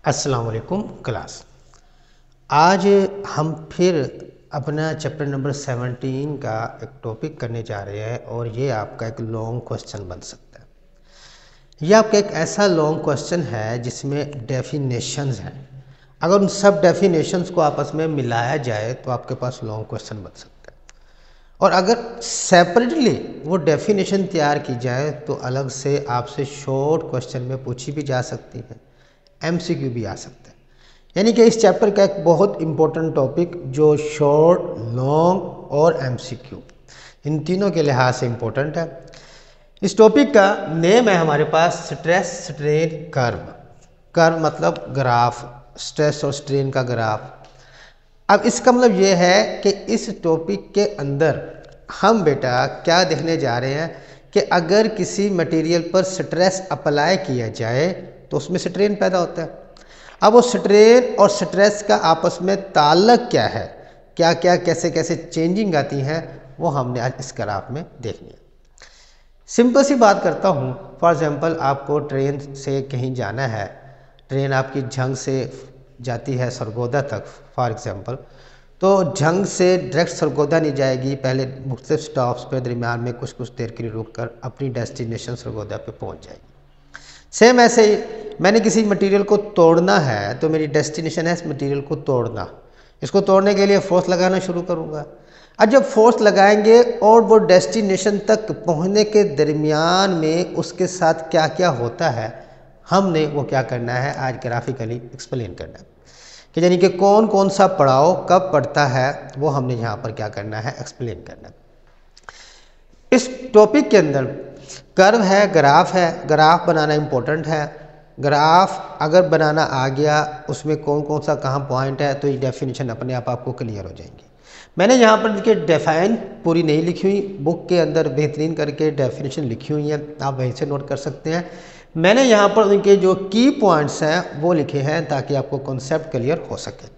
अस्सलाम वालेकुम क्लास। आज हम फिर अपना चैप्टर नंबर 17 का एक टॉपिक करने जा रहे हैं और ये आपका एक लॉन्ग क्वेश्चन बन सकता है। ये आपका एक ऐसा लॉन्ग क्वेश्चन है जिसमें डेफिनेशंस हैं। अगर उन सब डेफिनेशंस को आपस में मिलाया जाए तो आपके पास लॉन्ग क्वेश्चन बन सकता है, और अगर सेपरेटली वो डेफिनेशन तैयार की जाए तो अलग से आपसे शॉर्ट क्वेश्चन में पूछी भी जा सकती है, एमसीक्यू भी आ सकता है। यानी कि इस चैप्टर का एक बहुत इंपॉर्टेंट टॉपिक जो शॉर्ट, लॉन्ग और एमसीक्यू इन तीनों के लिहाज से इंपॉर्टेंट है। इस टॉपिक का नेम है हमारे पास स्ट्रेस स्ट्रेन कर्व। कर्व मतलब ग्राफ, स्ट्रेस और स्ट्रेन का ग्राफ। अब इसका मतलब ये है कि इस टॉपिक के अंदर हम बेटा क्या देखने जा रहे हैं कि अगर किसी मटेरियल पर स्ट्रेस अप्लाई किया जाए तो उसमें स्ट्रेन पैदा होता है। अब वो स्ट्रेन और स्ट्रेस का आपस में ताल्लुक क्या है, क्या क्या कैसे कैसे चेंजिंग आती हैं, वो हमने आज इस ग्राफ में देखनी है। सिंपल सी बात करता हूँ। फॉर एग्जांपल आपको ट्रेन से कहीं जाना है, ट्रेन आपकी झंग से जाती है सरगोदा तक फॉर एग्जांपल, तो झंग से डायरेक्ट सरगोदा नहीं जाएगी, पहले मुख्तलिफ स्टॉप्स पर दरमियान में कुछ कुछ देर के लिए रुक कर अपनी डेस्टिनेशन सरगोदा पे पहुंच जाएगी। सेम ऐसे ही मैंने किसी मटेरियल को तोड़ना है तो मेरी डेस्टिनेशन है इस मटेरियल को तोड़ना। इसको तोड़ने के लिए फोर्स लगाना शुरू करूँगा। अब जब फोर्स लगाएंगे और वो डेस्टिनेशन तक पहुँचने के दरमियान में उसके साथ क्या क्या होता है, हमने वो क्या करना है आज ग्राफिकली एक्सप्लेन करना है कि यानी कि कौन कौन सा पड़ाव कब पड़ता है, वो हमने यहाँ पर क्या करना है एक्सप्लेन करना है। इस टॉपिक के अंदर कर्व है, ग्राफ है। ग्राफ बनाना इम्पोर्टेंट है। ग्राफ अगर बनाना आ गया, उसमें कौन कौन सा कहाँ पॉइंट है, तो ये डेफिनेशन अपने आप आपको क्लियर हो जाएंगी। मैंने यहाँ पर देखिए डिफाइन पूरी नहीं लिखी हुई, बुक के अंदर बेहतरीन करके डेफिनेशन लिखी हुई है, आप वहीं से नोट कर सकते हैं। मैंने यहाँ पर उनके जो की पॉइंट्स हैं वो लिखे हैं ताकि आपको कॉन्सेप्ट क्लियर हो सके।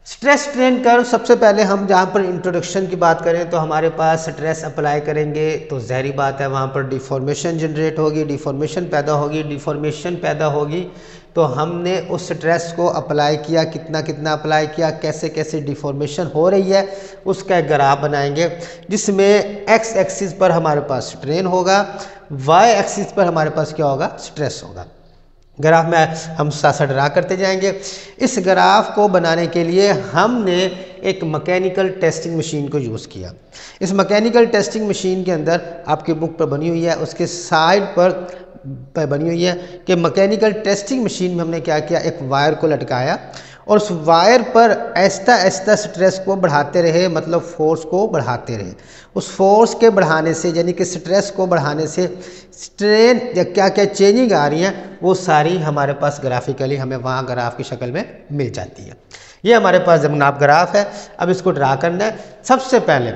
स्ट्रेस स्ट्रेन कर्व, सबसे पहले हम जहाँ पर इंट्रोडक्शन की बात करें तो हमारे पास स्ट्रेस अप्लाई करेंगे तो ज़ाहिर बात है वहाँ पर डिफॉर्मेशन जनरेट होगी, डिफॉर्मेशन पैदा होगी। डिफॉर्मेशन पैदा होगी तो हमने उस स्ट्रेस को अप्लाई किया, कितना कितना अप्लाई किया, कैसे कैसे डिफॉर्मेशन हो रही है, उसका एक ग्राफ बनाएंगे जिसमें एक्स एक्सिस पर हमारे पास स्ट्रेन होगा, वाई एक्सिस पर हमारे पास क्या होगा, स्ट्रेस होगा। ग्राफ में हम साथ ड्रा करते जाएंगे। इस ग्राफ को बनाने के लिए हमने एक मैकेनिकल टेस्टिंग मशीन को यूज़ किया। इस मैकेनिकल टेस्टिंग मशीन के अंदर आपकी बुक पर बनी हुई है, उसके साइड पर बनी हुई है कि मैकेनिकल टेस्टिंग मशीन में हमने क्या किया, एक वायर को लटकाया और उस वायर पर ऐसा ऐसा स्ट्रेस को बढ़ाते रहे, मतलब फोर्स को बढ़ाते रहे। उस फोर्स के बढ़ाने से यानी कि स्ट्रेस को बढ़ाने से स्ट्रेन या क्या क्या चेंजिंग आ रही हैं वो सारी हमारे पास ग्राफिकली हमें वहाँ ग्राफ की शक्ल में मिल जाती है। ये हमारे पास जनाब ग्राफ है। अब इसको ड्रा करना है। सबसे पहले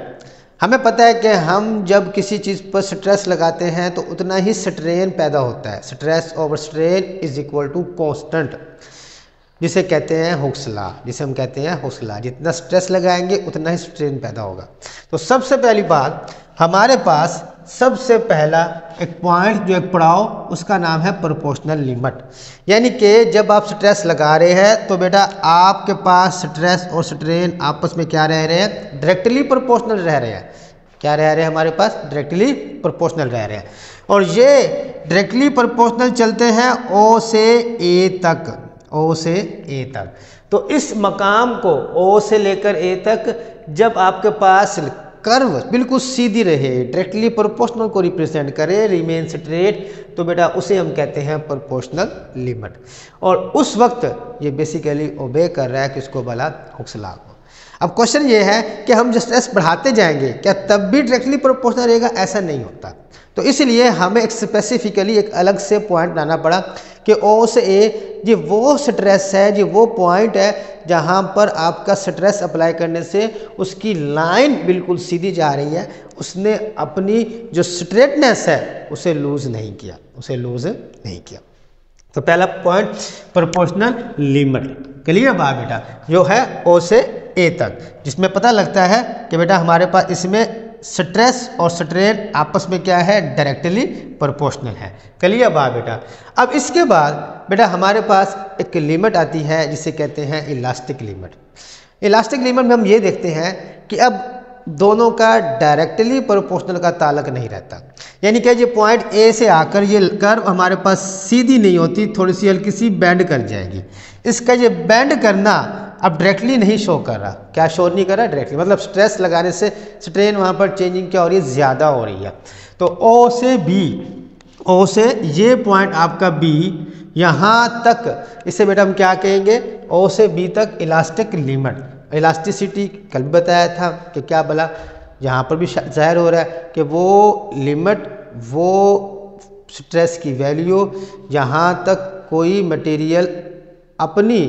हमें पता है कि हम जब किसी चीज़ पर स्ट्रेस लगाते हैं तो उतना ही स्ट्रेन पैदा होता है। Stress over strain is equal to constant, जिसे कहते हैं हुक्स लॉ, जिसे हम कहते हैं हुक्स लॉ। जितना स्ट्रेस लगाएंगे उतना ही स्ट्रेन पैदा होगा। तो सबसे पहली बात, हमारे पास सबसे पहला एक पॉइंट जो एक पड़ाव, उसका नाम है प्रोपोर्शनल लिमिट। यानी कि जब आप स्ट्रेस लगा रहे हैं तो बेटा आपके पास स्ट्रेस और स्ट्रेन आपस में क्या रह रहे हैं, डायरेक्टली प्रोपोर्शनल रह रहे हैं। क्या रह रहे हैं हमारे पास, डायरेक्टली प्रोपोर्शनल रह रहे हैं। और ये डायरेक्टली प्रोपोर्शनल चलते हैं ओ से ए तक, ओ से ए तक। तो इस मकाम को ओ से लेकर ए तक जब आपके पास कर्व बिल्कुल सीधी रहे, डायरेक्टली प्रोपोर्शनल को रिप्रेजेंट करे, रिमेन स्ट्रेट, तो बेटा उसे हम कहते हैं प्रोपोर्शनल लिमिट। और उस वक्त ये बेसिकली ओबे कर रहा है कि इसको भला हुक्स लॉ को। अब क्वेश्चन ये है कि हम जो स्ट्रेस बढ़ाते जाएंगे क्या तब भी डायरेक्टली प्रोपोर्शनल रहेगा, ऐसा नहीं होता। तो इसलिए हमें एक स्पेसिफिकली एक अलग से पॉइंट बनाना पड़ा कि ओ से ए ये वो स्ट्रेस है, ये वो पॉइंट है जहाँ पर आपका स्ट्रेस अप्लाई करने से उसकी लाइन बिल्कुल सीधी जा रही है, उसने अपनी जो स्ट्रेटनेस है उसे लूज़ नहीं किया, उसे लूज़ नहीं किया। तो पहला पॉइंट प्रोपोर्शनल लिमिट, क्लियर बात बेटा, जो है ओ से ए तक, जिसमें पता लगता है कि बेटा हमारे पास इसमें स्ट्रेस और स्ट्रेन आपस में क्या है, डायरेक्टली प्रोपोर्शनल है। क्लियर बात बेटा। अब इसके बाद बेटा हमारे पास एक लिमिट आती है जिसे कहते हैं इलास्टिक लिमिट। इलास्टिक लिमिट में हम ये देखते हैं कि अब दोनों का डायरेक्टली प्रोपोर्शनल का ताल्लुक नहीं रहता, यानी कि ये पॉइंट ए से आकर ये कर्व हमारे पास सीधी नहीं होती, थोड़ी सी हल्की सी बेंड कर जाएगी। इसका ये बेंड करना अब डायरेक्टली नहीं शो कर रहा। क्या शो नहीं कर रहा? डायरेक्टली, मतलब स्ट्रेस लगाने से स्ट्रेन वहाँ पर चेंजिंग क्या हो रही है, ज़्यादा हो रही है। तो ओ से बी, ओ से ये पॉइंट आपका बी यहाँ तक, इसे बेटा हम क्या कहेंगे, ओ से बी तक इलास्टिक लिमिट। इलास्टिसिटी कल भी बताया था कि क्या बोला, यहाँ पर भी जाहिर हो रहा है कि वो लिमिट, वो स्ट्रेस की वैल्यू जहाँ तक कोई मटेरियल अपनी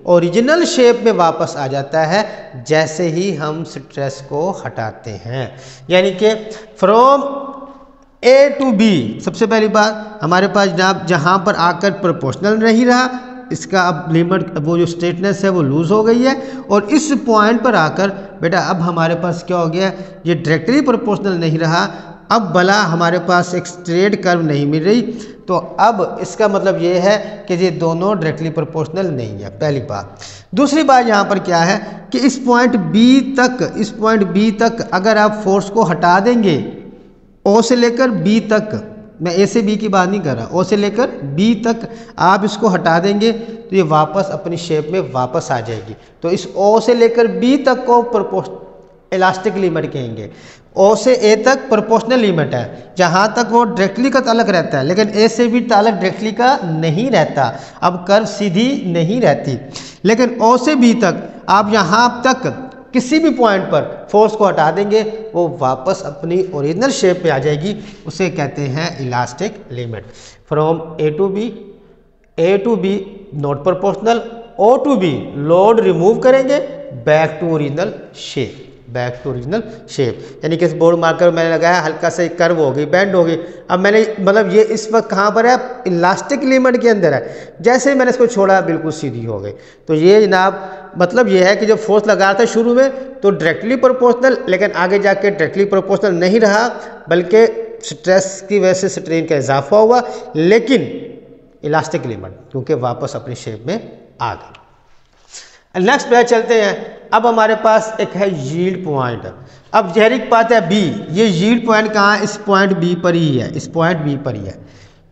ओरिजिनल शेप में वापस आ जाता है जैसे ही हम स्ट्रेस को हटाते हैं। यानी कि फ्रॉम ए टू बी, सबसे पहली बात हमारे पास जनाब जहाँ पर आकर प्रोपोर्शनल नहीं रहा, इसका अब लिमिट, वो जो स्ट्रेटनेस है वो लूज़ हो गई है, और इस पॉइंट पर आकर बेटा अब हमारे पास क्या हो गया, ये डायरेक्टली प्रोपोर्शनल नहीं रहा। अब भला हमारे पास एक स्ट्रेट कर्व नहीं मिल रही, तो अब इसका मतलब ये है कि ये दोनों डायरेक्टली प्रोपोर्शनल नहीं है, पहली बात। दूसरी बात यहाँ पर क्या है कि इस पॉइंट बी तक, इस पॉइंट बी तक अगर आप फोर्स को हटा देंगे, ओ से लेकर बी तक, मैं ए से बी की बात नहीं कर रहा, ओ से लेकर बी तक आप इसको हटा देंगे तो ये वापस अपनी शेप में वापस आ जाएगी। तो इस ओ से लेकर बी तक को इलास्टिक लिमिट कहेंगे। ओ से ए तक प्रोपोर्शनल लिमिट है, जहाँ तक वो डायरेक्टली का ताल्लुक रहता है, लेकिन ए से भी ताल्लुक डायरेक्टली का नहीं रहता। अब कर्व सीधी नहीं रहती, लेकिन ओ से बी तक आप यहाँ तक किसी भी पॉइंट पर फोर्स को हटा देंगे, वो वापस अपनी ओरिजिनल शेप पे आ जाएगी, उसे कहते हैं elastic limit. From A to B not proportional, O to B load remove करेंगे, back to original shape, back to original shape. यानी कि इस बोर्ड मार्कर मैंने लगाया, हल्का से कर्व हो गई, बेंड हो गई। अब मैंने मतलब ये इस वक्त कहाँ पर है, इलास्टिक लिमिट के अंदर है। जैसे ही मैंने इसको छोड़ा बिल्कुल सीधी हो गई। तो ये जनाब मतलब ये है कि जब फोर्स लगा था शुरू में तो डायरेक्टली प्रोपोर्शनल, लेकिन आगे जाके डायरेक्टली प्रोपोर्शनल नहीं रहा, बल्कि स्ट्रेस की वजह से स्ट्रेन का इजाफा हुआ, लेकिन इलास्टिक लिमिट क्योंकि वापस अपनी शेप में आ गई। नेक्स्ट पे चलते हैं। अब हमारे पास एक है यील्ड पॉइंट। अब जहरिक बात है बी, ये यील्ड पॉइंट कहाँ है, इस पॉइंट बी पर ही है, इस पॉइंट बी पर ही है।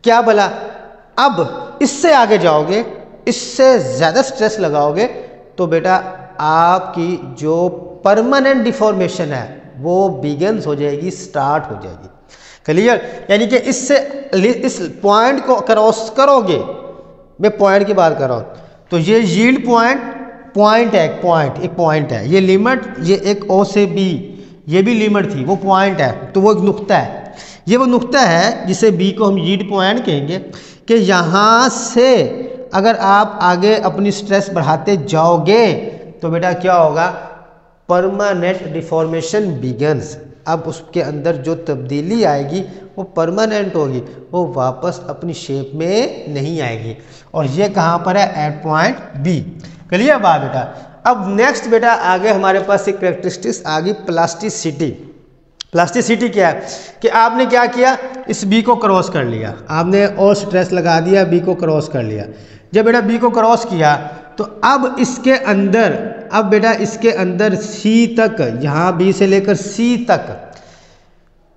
क्या भला, अब इससे आगे जाओगे, इससे ज़्यादा स्ट्रेस लगाओगे तो बेटा आपकी जो परमानेंट डिफॉर्मेशन है वो बिगिन्स हो जाएगी, स्टार्ट हो जाएगी। क्लियर? यानी कि इससे इस पॉइंट को क्रॉस करोगे, मैं पॉइंट की बात कर रहा हूँ, तो ये यील्ड पॉइंट है, एक पॉइंट है, ये लिमिट, ये एक ओ से बी, ये भी लिमिट थी, वो पॉइंट है, तो वो एक नुक्ता है। ये वो नुक्ता है जिसे बी को हम यील्ड पॉइंट कहेंगे कि यहाँ से अगर आप आगे अपनी स्ट्रेस बढ़ाते जाओगे तो बेटा क्या होगा, परमानेंट डिफॉर्मेशन बिगन्स। अब उसके अंदर जो तब्दीली आएगी वो परमानेंट होगी, वो वापस अपनी शेप में नहीं आएगी। और ये कहाँ पर है, एट पॉइंट बी। क्लियर बात बेटा? अब नेक्स्ट बेटा आगे हमारे पास एक कैरेक्टरिस्टिक्स आ गई, प्लास्टिसिटी। प्लास्टिसिटी क्या है कि आपने क्या किया, इस बी को क्रॉस कर लिया, आपने और स्ट्रेस लगा दिया, बी को क्रॉस कर लिया। जब बेटा बी को क्रॉस किया तो अब इसके अंदर, अब बेटा इसके अंदर सी तक, यहाँ बी से लेकर सी तक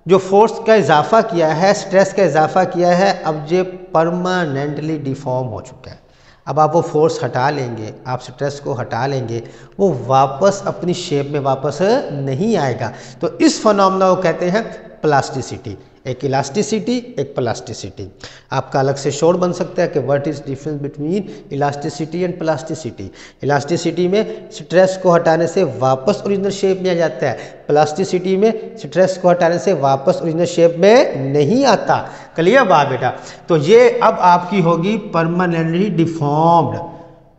जो फोर्स का इजाफा किया है, स्ट्रेस का इजाफा किया है, अब ये परमानेंटली डिफॉर्म हो चुका है। अब आप वो फोर्स हटा लेंगे, आप स्ट्रेस को हटा लेंगे, वो वापस अपनी शेप में वापस नहीं आएगा। तो इस फिनोमेना को कहते हैं प्लास्टिसिटी। एक इलास्टिसिटी, एक प्लास्टिसिटी। आपका अलग से शोर बन सकता है कि what is difference between elasticity and plasticity. Elasticity में स्ट्रेस को हटाने से वापस ओरिजिनल शेप में आ जाता है, प्लास्टिसिटी में स्ट्रेस को हटाने से वापस ओरिजिनल शेप में नहीं आता। क्लियर बात बेटा? तो ये अब आपकी होगी परमानेंटली डिफॉर्म्ड,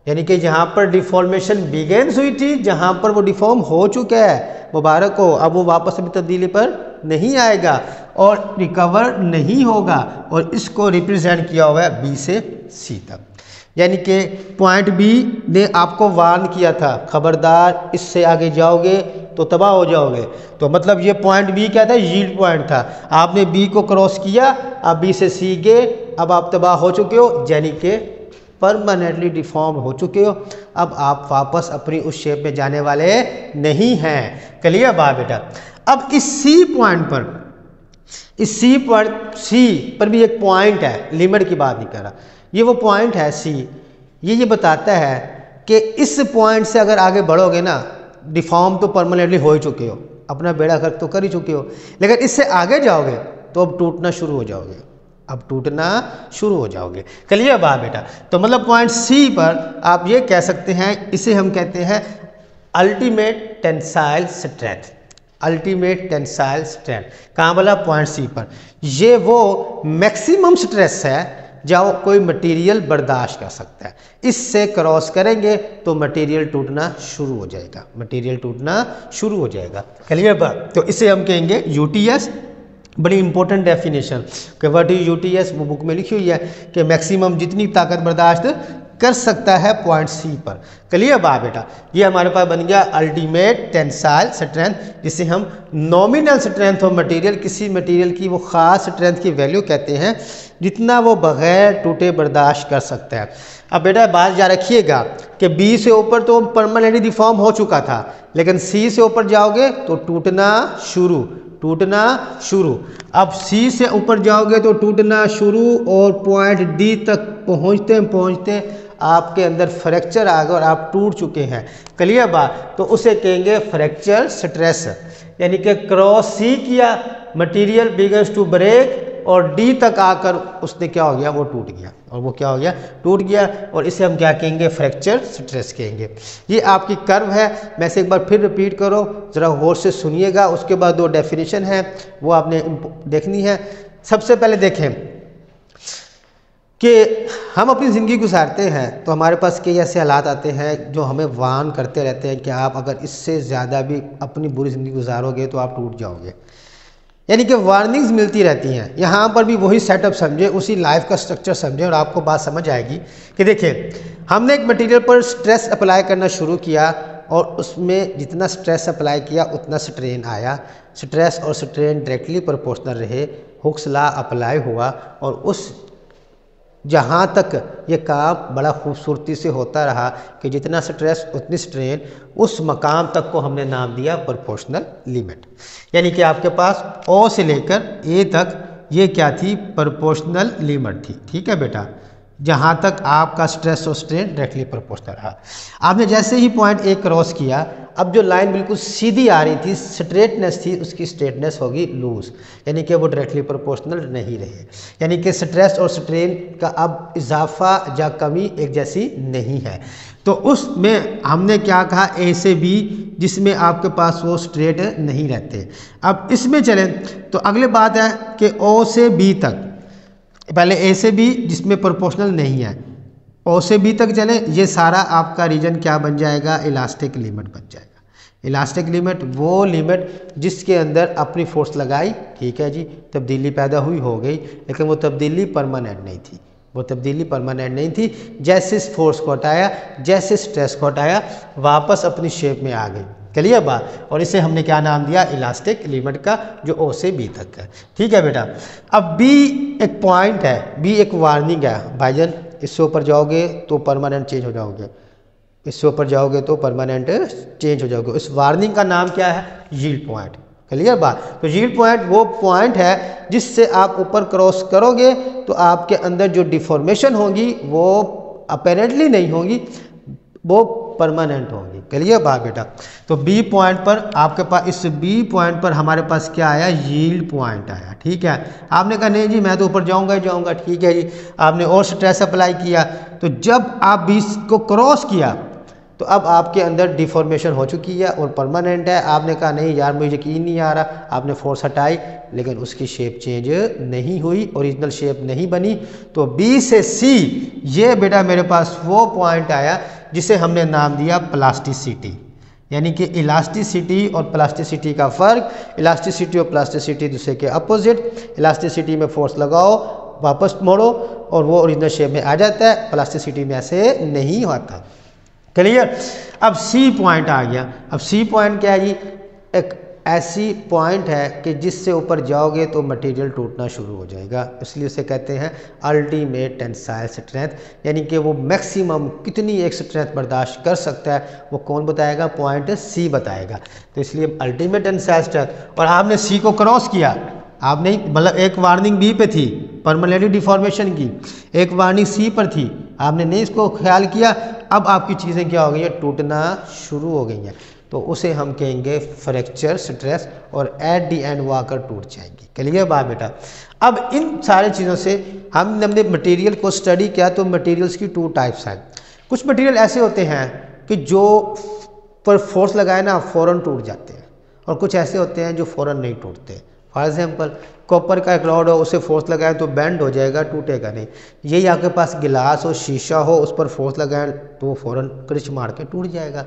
यानी कि जहाँ पर डिफॉर्मेशन बिगेन्स हुई थी, जहाँ पर वो डिफॉर्म हो चुका है, मुबारक हो, अब वो वापस अभी तब्दीली पर नहीं आएगा और रिकवर नहीं होगा। और इसको रिप्रेजेंट किया हुआ है बी से सी तक। यानी कि पॉइंट बी ने आपको वार्न किया था, खबरदार इससे आगे जाओगे तो तबाह हो जाओगे। तो मतलब ये पॉइंट बी क्या था, यील्ड पॉइंट था। आपने बी को क्रॉस किया, अब बी से सी गए, अब आप तबाह हो चुके हो, यानी कि परमानेंटली डिफॉर्म हो चुके हो। अब आप वापस अपनी उस शेप में जाने वाले नहीं हैं। क्लियर बात बेटा। अब इस सी पॉइंट पर, इस सी पर भी एक पॉइंट है, लिमिट की बात नहीं कर रहा, ये वो पॉइंट है सी। ये बताता है कि इस पॉइंट से अगर आगे बढ़ोगे ना, डिफॉर्म तो परमानेंटली हो ही चुके हो, अपना बेड़ा गर्क तो कर ही चुके हो, लेकिन इससे आगे जाओगे तो अब टूटना शुरू हो जाओगे, अब टूटना शुरू हो जाओगे। क्लियर बात बेटा। तो मतलब पॉइंट सी पर आप ये कह सकते हैं, इसे हम कहते हैं ultimate tensile strength. Ultimate tensile strength कहाँ बोला, पॉइंट सी पर। ये वो मैक्सिमम स्ट्रेस है जो कोई मटेरियल बर्दाश्त कर सकता है। इससे क्रॉस करेंगे तो मटेरियल टूटना शुरू हो जाएगा, मटेरियल टूटना शुरू हो जाएगा। क्लियर बात। तो इसे हम कहेंगे यूटीएस। बड़ी इंपॉर्टेंट डेफिनेशन कि व्हाट इज यूटीएस, वो बुक में लिखी हुई है कि मैक्सिमम जितनी ताकत बर्दाश्त कर सकता है पॉइंट सी पर। क्लियर बात बेटा। ये हमारे पास बन गया अल्टीमेट टेंसाइल स्ट्रेंथ, जिसे हम नॉमिनल स्ट्रेंथ ऑफ मटेरियल, किसी मटेरियल की वो ख़ास स्ट्रेंथ की वैल्यू कहते हैं जितना वो बग़ैर टूटे बर्दाश्त कर सकता है। अब बेटा बात याद रखिएगा कि बी से ऊपर तो परमानेंटली डिफॉर्म हो चुका था, लेकिन सी से ऊपर जाओगे तो टूटना शुरू, टूटना शुरू। अब सी से ऊपर जाओगे तो टूटना शुरू, और पॉइंट डी तक पहुंचते पहुंचते आपके अंदर फ्रैक्चर आ गया और आप टूट चुके हैं। क्लियर बात। तो उसे कहेंगे फ्रैक्चर स्ट्रेस। यानी कि क्रॉस सी किया, मटेरियल बिगन्स टू ब्रेक, और डी तक आकर उसने क्या हो गया, वो टूट गया, और वो क्या हो गया, टूट गया। और इसे हम क्या कहेंगे, फ्रैक्चर स्ट्रेस कहेंगे। ये आपकी कर्व है। मैं से एक बार फिर रिपीट करो, ज़रा गौर से सुनिएगा। उसके बाद दो डेफिनेशन है वो आपने देखनी है। सबसे पहले देखें कि हम अपनी ज़िंदगी गुजारते हैं तो हमारे पास कई ऐसे हालात आते हैं जो हमें वार्न करते रहते हैं कि आप अगर इससे ज़्यादा भी अपनी बुरी ज़िंदगी गुजारोगे तो आप टूट जाओगे। यानी कि वार्निंग्स मिलती रहती हैं। यहाँ पर भी वही सेटअप समझे, उसी लाइफ का स्ट्रक्चर समझे और आपको बात समझ आएगी कि देखिए, हमने एक मटेरियल पर स्ट्रेस अप्लाई करना शुरू किया और उसमें जितना स्ट्रेस अप्लाई किया उतना स्ट्रेन आया। स्ट्रेस और स्ट्रेन डायरेक्टली प्रोपोर्शनल रहे, हुक्स लॉ अप्लाई हुआ, और उस जहाँ तक ये काम बड़ा खूबसूरती से होता रहा कि जितना स्ट्रेस उतनी स्ट्रेन, उस मकाम तक को हमने नाम दिया प्रोपोर्शनल लिमिट। यानी कि आपके पास ओ से लेकर ए तक ये क्या थी, प्रोपोर्शनल लिमिट थी। ठीक है बेटा, जहाँ तक आपका स्ट्रेस और स्ट्रेन डायरेक्टली प्रोपोर्शनल रहा। आपने जैसे ही पॉइंट ए क्रॉस किया, अब जो लाइन बिल्कुल सीधी आ रही थी, स्ट्रेटनेस थी, उसकी स्ट्रेटनेस होगी लूज, यानी कि वो डायरेक्टली प्रोपोर्शनल नहीं रहे। यानी कि स्ट्रेस और स्ट्रेन का अब इजाफा या कमी एक जैसी नहीं है। तो उसमें हमने क्या कहा, ए से बी, जिसमें आपके पास वो स्ट्रेट नहीं रहते। अब इसमें चलें तो अगली बात है कि ओ से बी तक, पहले ए से बी जिसमें प्रोपोर्शनल नहीं है, ओ से बी तक चले, ये सारा आपका रीजन क्या बन जाएगा, इलास्टिक लिमिट बन जाएगा। इलास्टिक लिमिट वो लिमिट जिसके अंदर अपनी फोर्स लगाई, ठीक है जी, तब्दीली पैदा हुई, हो गई, लेकिन वो तब्दीली परमानेंट नहीं थी, वो तब्दीली परमानेंट नहीं थी। जैसे इस फोर्स को हटाया, जैसे स्ट्रेस को हटाया, वापस अपनी शेप में आ गई। क्लियर बात। और इसे हमने क्या नाम दिया, इलास्टिक लिमिट का, जो ओ से बी तक है। ठीक है बेटा। अब बी एक पॉइंट है, बी एक वार्निंग है, भाईजान इससे ऊपर जाओगे तो परमानेंट चेंज हो जाओगे, इससे ऊपर जाओगे तो परमानेंट चेंज हो जाओगे। इस वार्निंग का नाम क्या है, यील्ड पॉइंट। क्लियर बात। तो यील्ड पॉइंट वो पॉइंट है जिससे आप ऊपर क्रॉस करोगे तो आपके अंदर जो डिफॉर्मेशन होगी वो अपेरेंटली नहीं होगी, वो परमानेंट होगी। क्लियर बात बेटा। तो बी पॉइंट पर आपके पास, इस बी पॉइंट पर हमारे पास क्या आया, यील्ड पॉइंट आया। ठीक है। आपने कहा नहीं जी मैं तो ऊपर जाऊंगा ही जाऊंगा, ठीक है जी, आपने और स्ट्रेस अप्लाई किया, तो जब आप बी को क्रॉस किया तो अब आपके अंदर डिफॉर्मेशन हो चुकी है और परमानेंट है। आपने कहा नहीं यार मुझे यकीन नहीं आ रहा, आपने फोर्स हटाई, लेकिन उसकी शेप चेंज नहीं हुई, ओरिजिनल शेप नहीं बनी। तो बी से सी ये बेटा मेरे पास वो पॉइंट आया जिसे हमने नाम दिया प्लास्टिसिटी। यानी कि इलास्टिसिटी और प्लास्टिसिटी का फ़र्क, इलास्टिसिटी और प्लास्टिसिटी दूसरे के अपोजिट। इलास्टिसिटी में फोर्स लगाओ, वापस मोड़ो और वो ओरिजिनल शेप में आ जाता है। प्लास्टिसिटी में ऐसे नहीं होता। क्लियर। अब सी पॉइंट आ गया। अब सी पॉइंट क्या है जी, एक ऐसी पॉइंट है कि जिससे ऊपर जाओगे तो मटेरियल टूटना शुरू हो जाएगा, इसलिए उसे कहते हैं अल्टीमेट टेंसाइल स्ट्रेंथ, यानी कि वो मैक्सिमम कितनी एक स्ट्रेंथ बर्दाश्त कर सकता है वो कौन बताएगा, पॉइंट सी बताएगा। तो इसलिए अल्टीमेट टेंसाइल स्ट्रेंथ। और आपने सी को क्रॉस किया, आपने मतलब एक वार्निंग बी पे थी परमानेंटली डिफॉर्मेशन की, एक वार्निंग सी पर थी, आपने नहीं इसको ख्याल किया, अब आपकी चीज़ें क्या हो गई हैं, टूटना शुरू हो गई हैं, तो उसे हम कहेंगे फ्रैक्चर स्ट्रेस और एट दी एंड वो आकर टूट जाएंगी। क्लियर बात बेटा। अब इन सारी चीज़ों से हमने मटेरियल को स्टडी किया, तो मटेरियल्स की टू टाइप्स हैं। कुछ मटेरियल ऐसे होते हैं कि जो पर फोर्स लगाए ना फ़ौरन टूट जाते हैं, और कुछ ऐसे होते हैं जो फ़ौरन नहीं टूटते। फॉर एग्जाम्पल कॉपर का एक रॉड हो, उसे फोर्स लगाएं तो बेंड हो जाएगा, टूटेगा नहीं। यही आपके पास गिलास हो, शीशा हो, उस पर फोर्स लगाएं तो वो फ़ौरन क्रिच मार के टूट जाएगा।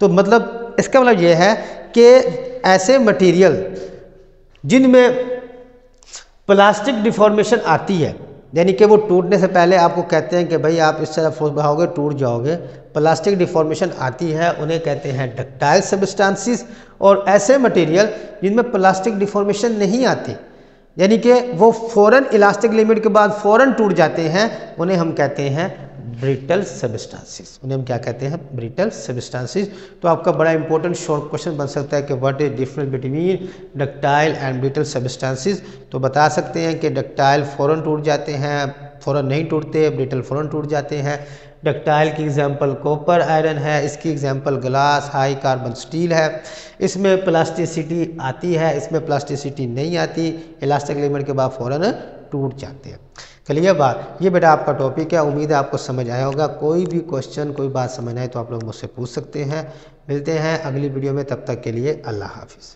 तो मतलब इसका मतलब ये है कि ऐसे मटेरियल जिनमें प्लास्टिक डिफॉर्मेशन आती है, यानी कि वो टूटने से पहले आपको कहते हैं कि भाई आप इस तरह फोर्स बढ़ाओगे टूट जाओगे, प्लास्टिक डिफॉर्मेशन आती है, उन्हें कहते हैं डक्टाइल सब्सटेंसेस। और ऐसे मटेरियल जिनमें प्लास्टिक डिफॉर्मेशन नहीं आती, यानी कि वो फ़ौरन इलास्टिक लिमिट के बाद फ़ौरन टूट जाते हैं, उन्हें हम कहते हैं ब्रिटल सब्सटेंसेस। उन्हें हम क्या कहते हैं, ब्रिटल सब्सटेंसेस। तो आपका बड़ा इंपॉर्टेंट शॉर्ट क्वेश्चन बन सकता है कि what is difference between ductile and brittle substances. तो बता सकते हैं कि डक्टाइल फ़ौरन टूट जाते हैं, फ़ौरन नहीं टूटते, ब्रिटल फ़ौरन टूट जाते हैं। डक्टाइल की एग्जांपल कॉपर आयरन है, इसकी example glass high carbon steel है। इसमें प्लास्टिसिटी आती है, इसमें प्लास्टिसिटी नहीं आती, इलास्टिक लिमिट के बाद फ़ौरन टूट जाते हैं। क्लियर बात। ये बेटा आपका टॉपिक है, उम्मीद है आपको समझ आया होगा। कोई भी क्वेश्चन कोई बात समझ आए तो आप लोग मुझसे पूछ सकते हैं। मिलते हैं अगली वीडियो में, तब तक के लिए अल्लाह हाफिज़।